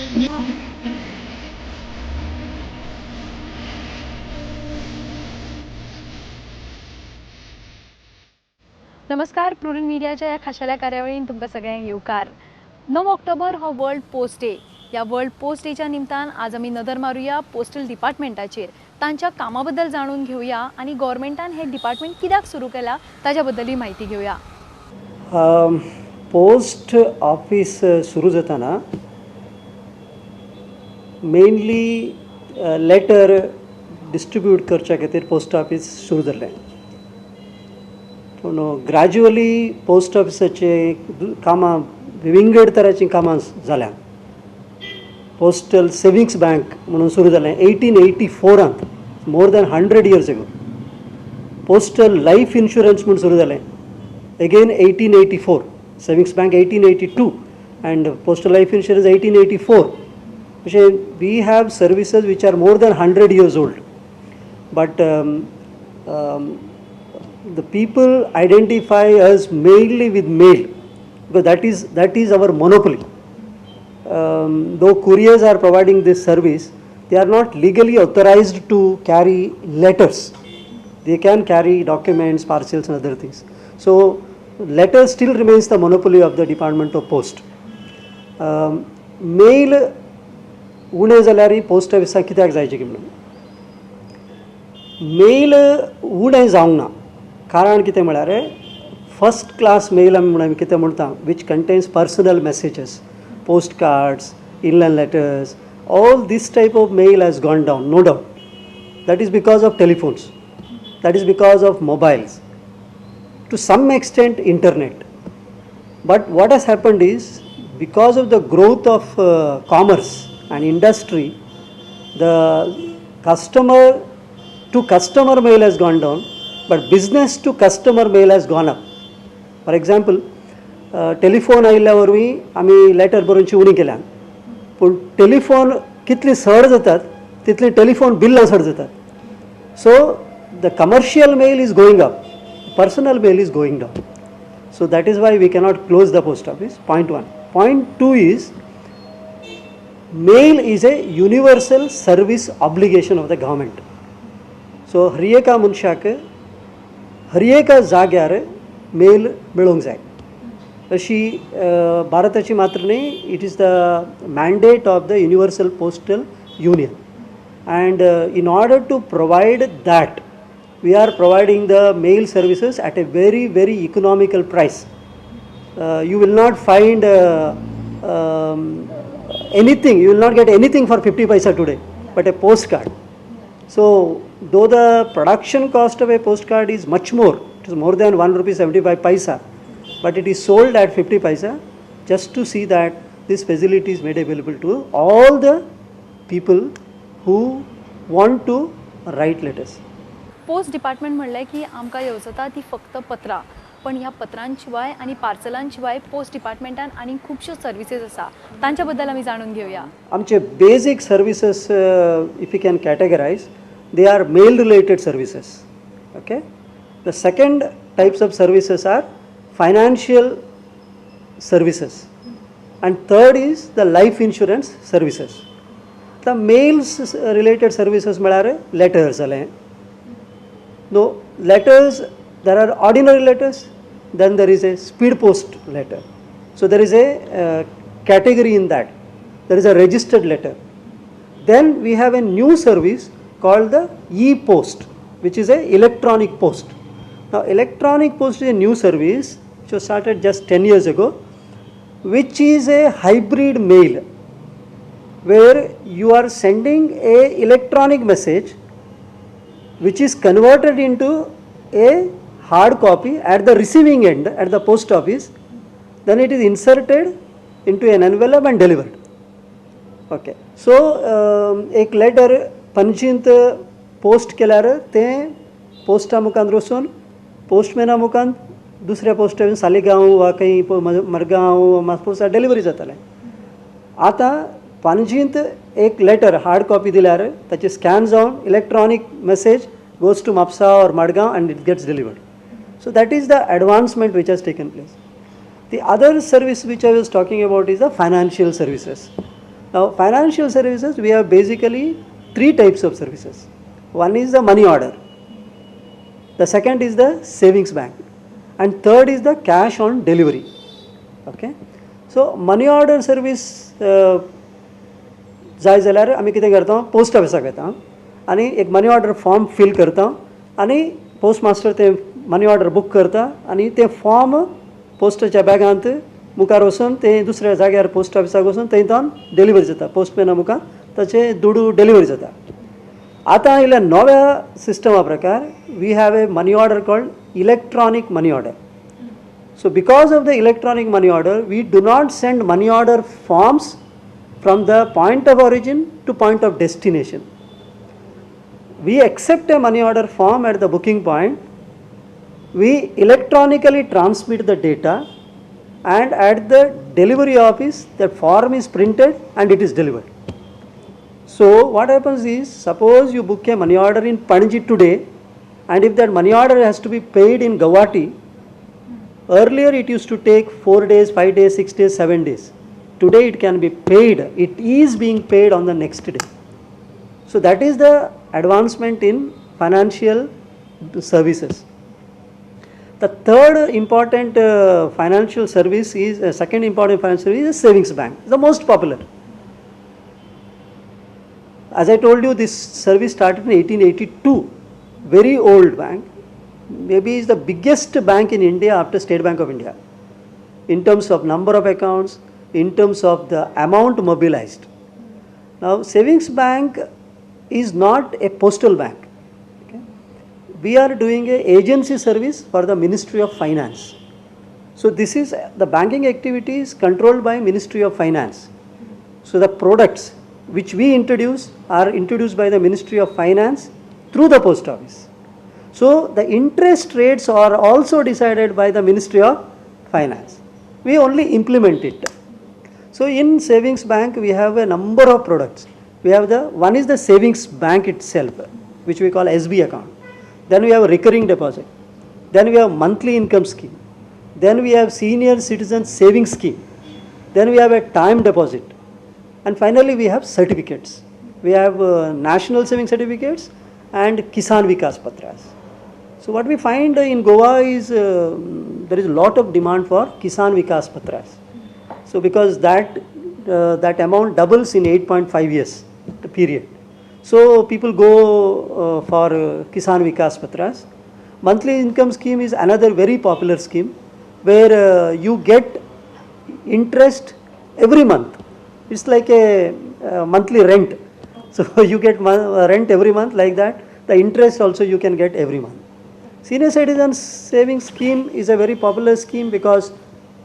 नमस्कार. प्रुडेंट मिडियाच्या या खाशेल्या कार्यावळीन तुमकां सगळ्यांक येवकार. 9 ऑक्टोबर हो वर्ल्ड पोस्ट डे. या वर्ल्ड पोस्ट डेच्या निमतान आज आमी नदर मारूया पोस्टल डिपार्टमेंटाचेर. तांच्या कामा बद्दल जाणून घेवया आनी गव्हर्मेंटान हे डिपार्टमेंट कित्याक सुरू केला ताच्या बद्दलय म्हायती घेवया. पोस्ट ऑफिस सुरू जाताना मेनली लेटर डिस्ट्रीब्यूट करच्या खातीर पोस्ट ऑफिस सुरू जाल्लें. पूण ग्रॅज्युअली पोस्ट ऑफिसाचे कामां विंगड तरांची कामां जाल्यात. पोस्टल सेविंग्स बँक म्हणून सुरू जालें 1884 more than 100 years ago. Postal life insurance म्हणून सुरू जालें again 1884. Savings bank 1882 and postal life insurance 1884. अशें we have services which are more than 100 years old. But the people identify us mainly with mail because that is our monopoly. Though couriers are providing this service, they are not legally authorized to carry letters. They can carry documents, parcels and other things. So letters still remains the monopoly of the Department of Post. Mail उणे जाल्यार post ऑफिसाक कित्याक जायचें की म्हणून mail उणें जावंक ना. कारण कितें म्हळ्यार फर्स्ट क्लास मेल आमी कितें म्हणटा which contains personal messages, post cards, inland letters, all this type of mail has gone down, no doubt. That is because of telephones, that is because of mobiles, to some extent internet. But what has happened is because of the growth of commerce and industry, the customer to customer mail has gone down, but business to customer mail has gone up. For example, telephone आयिल्ल्या वरवीं आमी letter बरोवनची उणी केल्यान, पूण telephone कितली चड जातात तितली टेलिफोन बिल्लां चड जातात. So the commercial mail is going up, personal mail is going down. So that is why we cannot close the post office. Point 1. Point 2 is mail is a universal service obligation of the government. So हर एका मनशाक हर एका जाग्यार mail मेळोंक जाय अशी भारताची मात्र न्ही. It is the mandate of the universal postal union and in order to provide that we are providing the mail services at a very economical price. You will not find anything, you will not get anything for 50 paisa today but a postcard. So though the production cost of a postcard is much more, it is more than 1.75 rupee, but it is sold at 50 paisa just to see that this facility is made available to all the people who want to write letters. Post department म्हणलें की आमकां येवजता ती फक्त पत्रां, पण ह्या पत्रांशिवाय आनी पार्सलांशिवाय post डिपार्टमेंटान आनी खुबश्यो सर्विसीस आसा तांच्या बद्दल आमी जाणून घेवया. आमचे basic services if you can categorise, they are mail related services. Okay. The second types of services are financial services and third is the life insurance services. The mails related services म्हळ्यार letters जालें. No letters, there are ordinary letters, then there is a speed post letter. So there is a category in that. There is a registered letter. Then we have a new service called the e-post, which is a electronic post. Now electronic post is a new service which was started just 10 years ago, which is a hybrid mail where you are sending a electronic message which is converted into a hard copy at the receiving end at the post office. Then it is inserted into an envelope and delivered. Okay. So एक letter पंचींत post केल्यार तें पोस्टा मुखांत वचून पोस्टमॅना मुखांत दुसऱ्या post office Saligao वा खंय Madgaon मास्कोसा delivery जातालें. आतां पणजींत एक लेटर हार्ड कॉपी दिल्यार ताचे स्कॅन जावन electronic message goes to Mapsa or Madgaon and it gets delivered. So that is the advancement which has taken place. The other service which I was talking about is the financial services. Now financial services, we have basically three types of services. One is the money order, the second is the savings bank, and third is the cash on delivery. Okay, so money order service जाय जाल्यार आमी कितें करता, post ऑफिसाक येता आनी एक money order form fill करता आनी पोस्ट मास्टर ते मनी ऑर्डर बूक करता आनी ते फॉर्म पोस्टाच्या बॅगांत मुखार वचून ते दुसऱ्या जाग्यार पोस्ट ऑफिसाक वचून थंयच्यान डिलिव्हरी जाता, पोस्टमॅना मुखार ताचे दुडू डिलिव्हरी जाता. आतां आयल्या नव्या सिस्टमा प्रकार we have a money order called electronic money order. So because of the electronic money order, we do not send money order forms from the point of origin to point of destination. We accept a money order form at the booking point, we electronically transmit the data, and at the delivery office that form is printed and it is delivered. So what happens is, suppose you book a money order in Panji today, and if that money order has to be paid in Guwahati, earlier it used to take 4 days, 5 days, 6 days, 7 days. Today it can be paid, it is being paid on the next day. So that is the advancement in financial services. The third important financial service is, second important financial service is savings bank, the most popular. As I told you, this service started in 1882, very old bank. Maybe is the biggest bank in India after State Bank of India, in terms of number of accounts, in terms of the amount mobilized. Now savings bank is not a postal bank. Okay? We are doing a agency service for the Ministry of Finance. So this is the banking activities controlled by Ministry of Finance. So the products which we introduce are introduced by the Ministry of Finance through the post office. So the interest rates are also decided by the Ministry of Finance. We only implement it. So in savings bank we have a number of products. We have one is the savings bank itself, which we call SB account. Then we have a recurring deposit. Then we have monthly income scheme. Then we have senior citizen savings scheme. Then we have a time deposit. And finally we have certificates. We have national saving certificates and Kisan Vikas Patras. So what we find in Goa is there is a lot of demand for Kisan Vikas Patras. So because that amount doubles in 8.5 years, the period. So people go for Kisan Vikas Patras. Monthly income scheme is another very popular scheme where you get interest every month. It's like a monthly rent. So you get rent every month like that. The interest also you can get every month. Senior citizen savings scheme is a very popular scheme because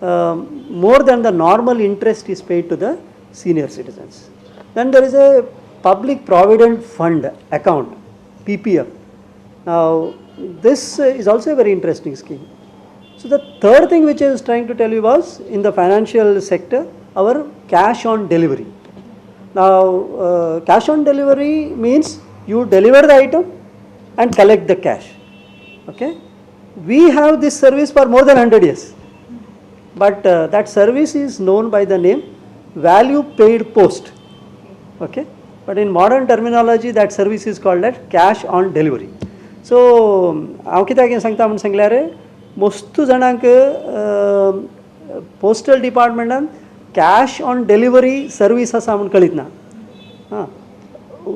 more than the normal interest is paid to the senior citizens. Then there is a public provident fund account, PPF. Now this is also a very interesting scheme. So the third thing which I was trying to tell you was in the financial sector, our cash on delivery. Now cash on delivery means you deliver the item and collect the cash. Okay, we have this service for more than 100 years, but that service is known by the name value paid post. Okay, but in modern terminology that service is called as cash on delivery. So हांव कित्याक सांगता म्हणून सांगल्यार मोस्तू जाणांक postal डिपार्टमेंटान cash on delivery service आसा म्हणून कळीत ना. हां,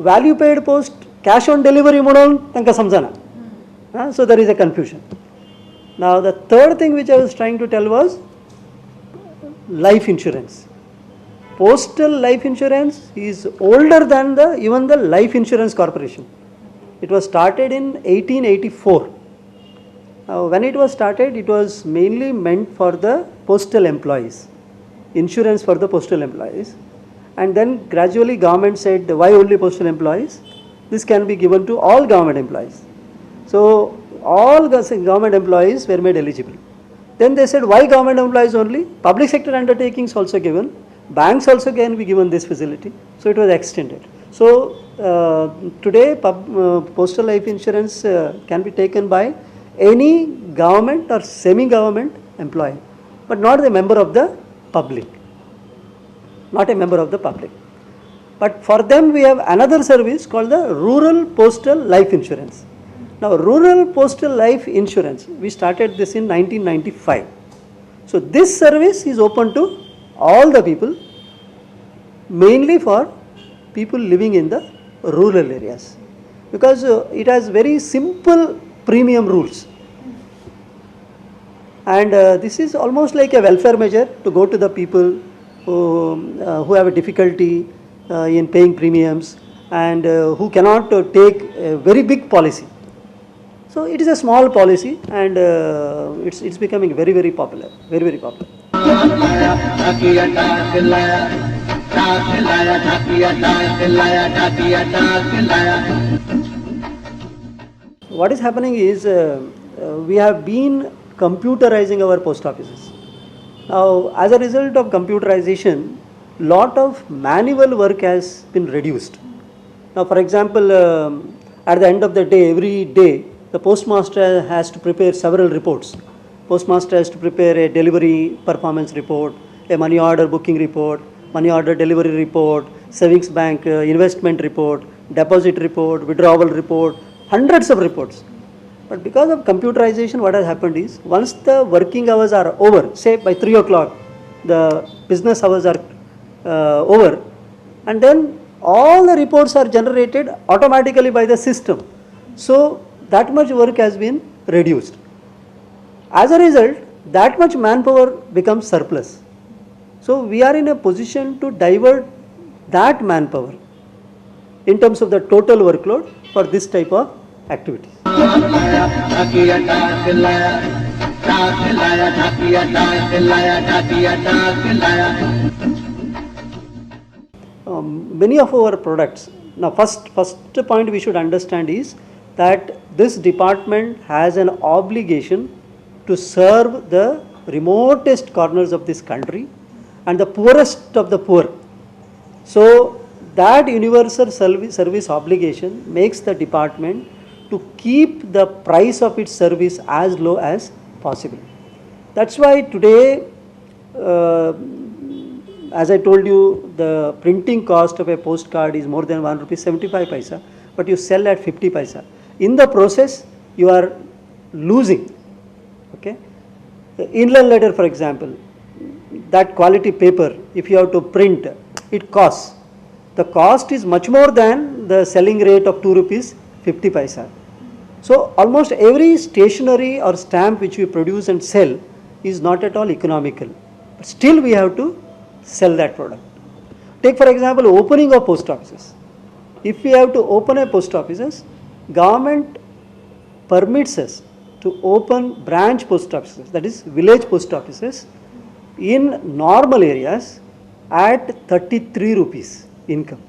value paid post cash on delivery म्हणून तांकां समजना. So there is a confusion. Now the third thing which I was trying to tell was life insurance. Postal life insurance is older than even the life insurance corporation. It was started in 1884. When it was started, it was mainly meant for the postal employees, insurance for the postal employees. And then gradually government said, why only postal employees? This can be given to all government employees. So all government employees were made eligible. Then they said, why government employees only? Public sector undertakings also given. Banks also can be given this facility. So it was extended. So today postal life insurance can be taken by any government or semi-government employee, but not a member of the public. Not a member of the public. But for them we have another service called the Rural Postal Life Insurance. Now Rural Postal Life Insurance, we started this in 1995. So this service is open to all the people, mainly for people living in the rural areas, because it has very simple premium rules. And this is almost like a welfare measure to go to the people who have a difficulty in paying premiums and who cannot take a very big policy. So it is a small policy, and it's becoming very popular, very popular. What is happening is we have been computerizing our post offices. Now, as a result of computerization, lot of manual work has been reduced. Now, for example, at the end of the day, every day, the postmaster has to prepare several reports. Postmaster has to prepare a delivery performance report, a money order booking report, money order delivery report, savings bank investment report, deposit report, withdrawal report, hundreds of reports. But because of computerization, what has happened is, once the working hours are over, say by 3 o'clock, the business hours are over, and then all the reports are generated automatically by the system. So that much work has been reduced. As a result, that much manpower becomes surplus. So we are in a position to divert that manpower in terms of the total workload for this type of activities. Many of our products, now first point we should understand is that this department has an obligation to serve the remotest corners of this country and the poorest of the poor. So that universal service obligation makes the department to keep the price of its service as low as possible. That's why today, as I told you, the printing cost of a postcard is more than 1 rupee 75 paisa, but you sell at 50 paisa. In the process, you are losing. Okay? The inland letter, for example, that quality paper, if you have to print, it costs. The cost is much more than the selling rate of 2 rupees 50 paisa. So almost every stationery or stamp which we produce and sell is not at all economical. But still we have to sell that product. Take for example opening of post offices. If we have to open a post offices, government permits us to open branch post offices, that is village post offices, in normal areas at 33 rupees income.